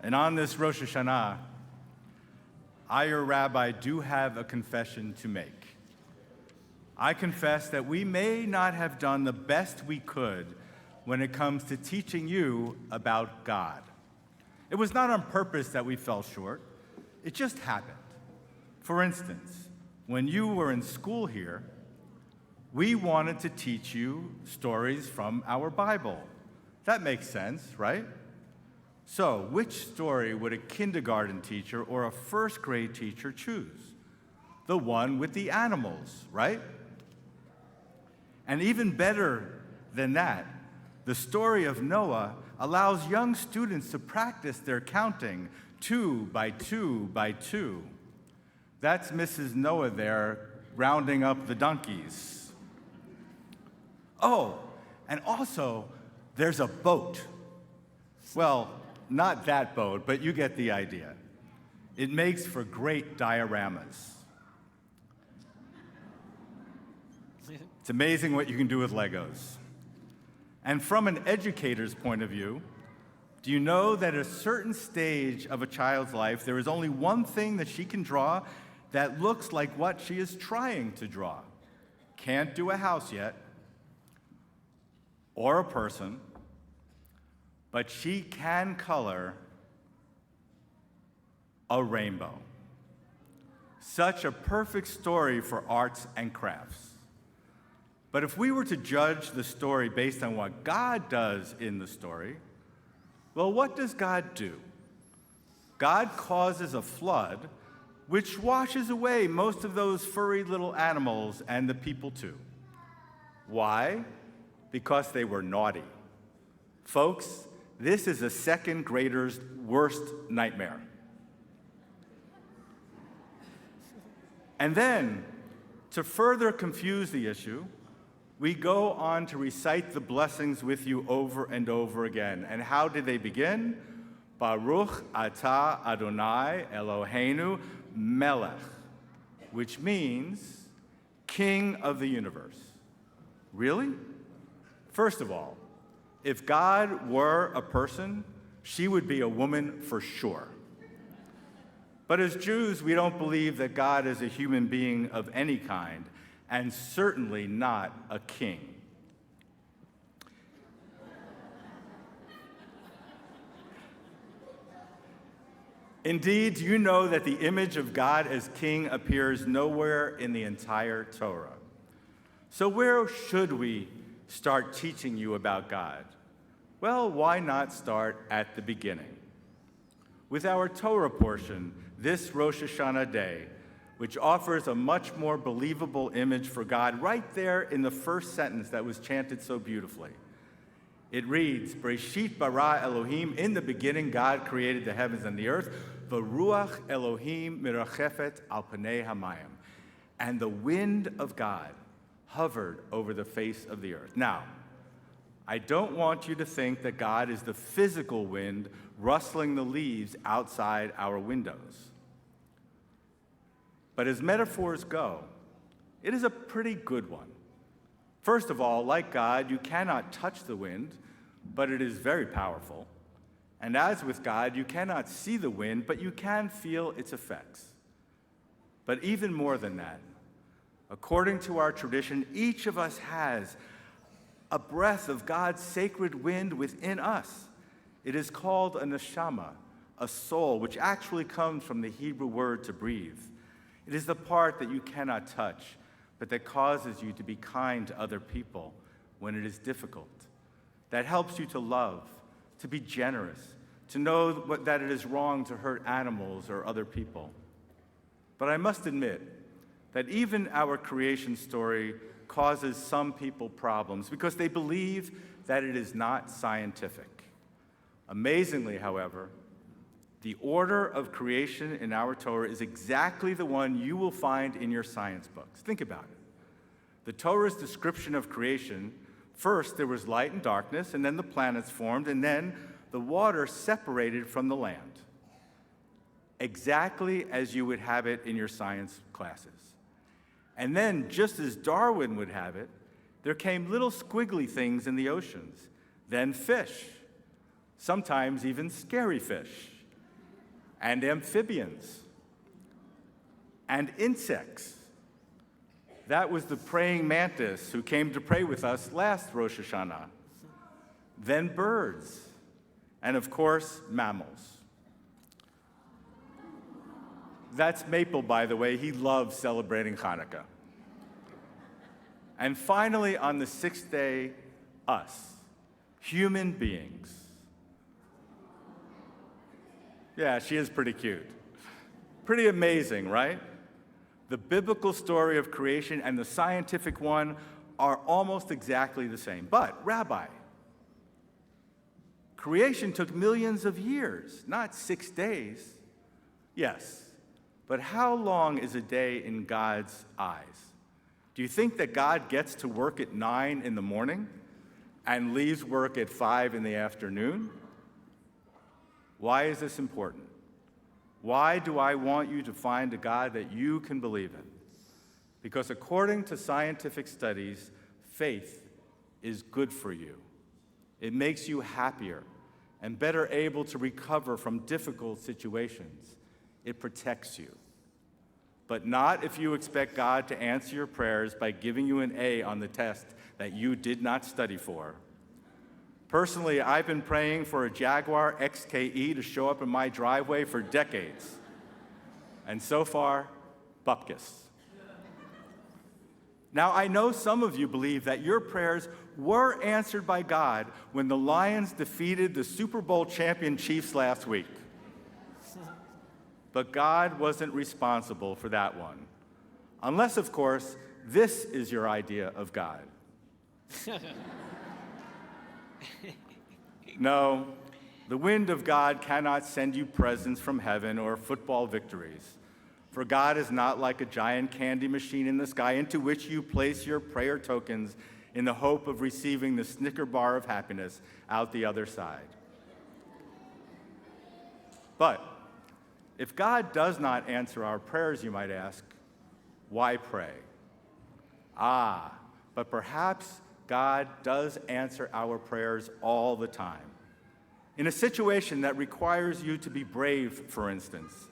And on this Rosh Hashanah, I, your rabbi, do have a confession to make. I confess that we may not have done the best we could when it comes to teaching you about God. It was not on purpose that we fell short. It just happened. For instance, when you were in school here, we wanted to teach you stories from our Bible. That makes sense, right? So, which story would a kindergarten teacher or a first grade teacher choose? The one with the animals, right? And even better than that, the story of Noah allows young students to practice their counting 2 by 2 by 2. That's Mrs. Noah there rounding up the donkeys. Oh, and also there's a boat. Well, not that boat, but you get the idea. It makes for great dioramas. It's amazing what you can do with Legos. And from an educator's point of view, do you know that at a certain stage of a child's life, there is only one thing that she can draw that looks like what she is trying to draw? Can't do a house yet, or a person, but she can color a rainbow. Such a perfect story for arts and crafts. But if we were to judge the story based on what God does in the story, well, what does God do? God causes a flood which washes away most of those furry little animals and the people too. Why? Because they were naughty. Folks, this is a second grader's worst nightmare. And then, to further confuse the issue, we go on to recite the blessings with you over and over again. And how did they begin? Baruch atah Adonai Eloheinu melech, which means King of the universe. Really? First of all, if God were a person, she would be a woman for sure. But as Jews, we don't believe that God is a human being of any kind, and certainly not a king. Indeed, do you know that the image of God as king appears nowhere in the entire Torah? So where should we start teaching you about God? Well, why not start at the beginning? With our Torah portion, this Rosh Hashanah day, which offers a much more believable image for God right there in the first sentence that was chanted so beautifully. It reads, Bereshit bara Elohim, in the beginning God created the heavens and the earth, v'ruach Elohim mirachefet al panei hamayim, and the wind of God hovered over the face of the earth. Now, I don't want you to think that God is the physical wind rustling the leaves outside our windows. But as metaphors go, it is a pretty good one. First of all, like God, you cannot touch the wind, but it is very powerful. And as with God, you cannot see the wind, but you can feel its effects. But even more than that, according to our tradition, each of us has a breath of God's sacred wind within us. It is called a neshama, a soul, which actually comes from the Hebrew word to breathe. It is the part that you cannot touch, but that causes you to be kind to other people when it is difficult, that helps you to love, to be generous, to know that it is wrong to hurt animals or other people. But I must admit that even our creation story causes some people problems because they believe that it is not scientific. Amazingly, however, the order of creation in our Torah is exactly the one you will find in your science books. Think about it. The Torah's description of creation, first there was light and darkness, and then the planets formed, and then the water separated from the land. Exactly as you would have it in your science classes. And then, just as Darwin would have it, there came little squiggly things in the oceans, then fish, sometimes even scary fish. and amphibians and insects. That was the praying mantis who came to pray with us last Rosh Hashanah. Then birds, and of course, mammals. That's Maple, by the way. He loves celebrating Hanukkah. And finally, on the sixth day, us, human beings. Yeah, she is pretty cute. Pretty amazing, right? The biblical story of creation and the scientific one are almost exactly the same. But, Rabbi, creation took millions of years, not 6 days. Yes, but how long is a day in God's eyes? Do you think that God gets to work at 9 in the morning and leaves work at 5 in the afternoon? Why is this important? Why do I want you to find a God that you can believe in? Because according to scientific studies, faith is good for you. It makes you happier and better able to recover from difficult situations. It protects you. But not if you expect God to answer your prayers by giving you an A on the test that you did not study for. Personally, I've been praying for a Jaguar XKE to show up in my driveway for decades. And so far, bupkis. Now, I know some of you believe that your prayers were answered by God when the Lions defeated the Super Bowl champion Chiefs last week. But God wasn't responsible for that one. Unless, of course, this is your idea of God. No, the wind of God cannot send you presents from heaven or football victories. For God is not like a giant candy machine in the sky into which you place your prayer tokens in the hope of receiving the Snicker bar of happiness out the other side. But if God does not answer our prayers, you might ask, why pray? But perhaps God does answer our prayers all the time. In a situation that requires you to be brave, for instance,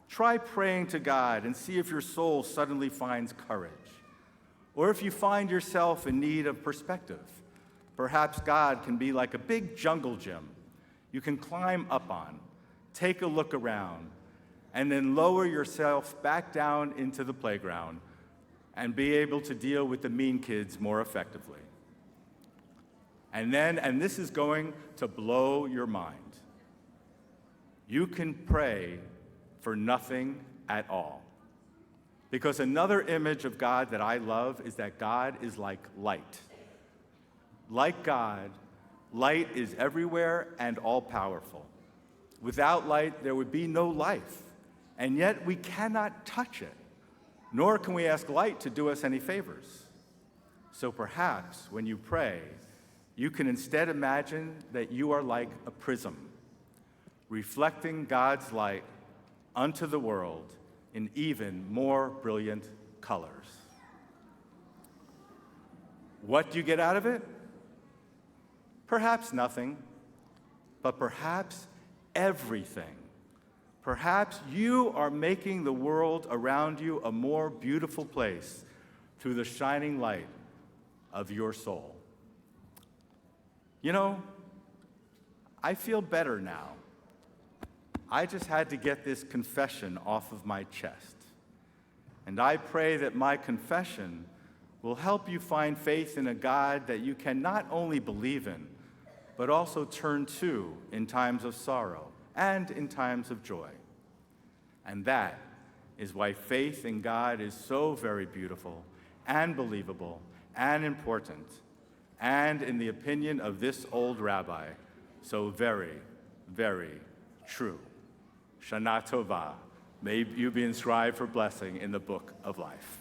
try praying to God and see if your soul suddenly finds courage. Or if you find yourself in need of perspective, perhaps God can be like a big jungle gym you can climb up on, take a look around, and then lower yourself back down into the playground and be able to deal with the mean kids more effectively. And this is going to blow your mind. You can pray for nothing at all. Because another image of God that I love is that God is like light. Like God, light is everywhere and all-powerful. Without light, there would be no life. And yet we cannot touch it, nor can we ask light to do us any favors. So perhaps when you pray, you can instead imagine that you are like a prism, reflecting God's light unto the world in even more brilliant colors. What do you get out of it? Perhaps nothing, but perhaps everything. Perhaps you are making the world around you a more beautiful place through the shining light of your soul. You know, I feel better now. I just had to get this confession off of my chest. And I pray that my confession will help you find faith in a God that you can not only believe in, but also turn to in times of sorrow and in times of joy. And that is why faith in God is so very beautiful and believable and important, and in the opinion of this old rabbi, so very, very true. Shana Tova, may you be inscribed for blessing in the book of life.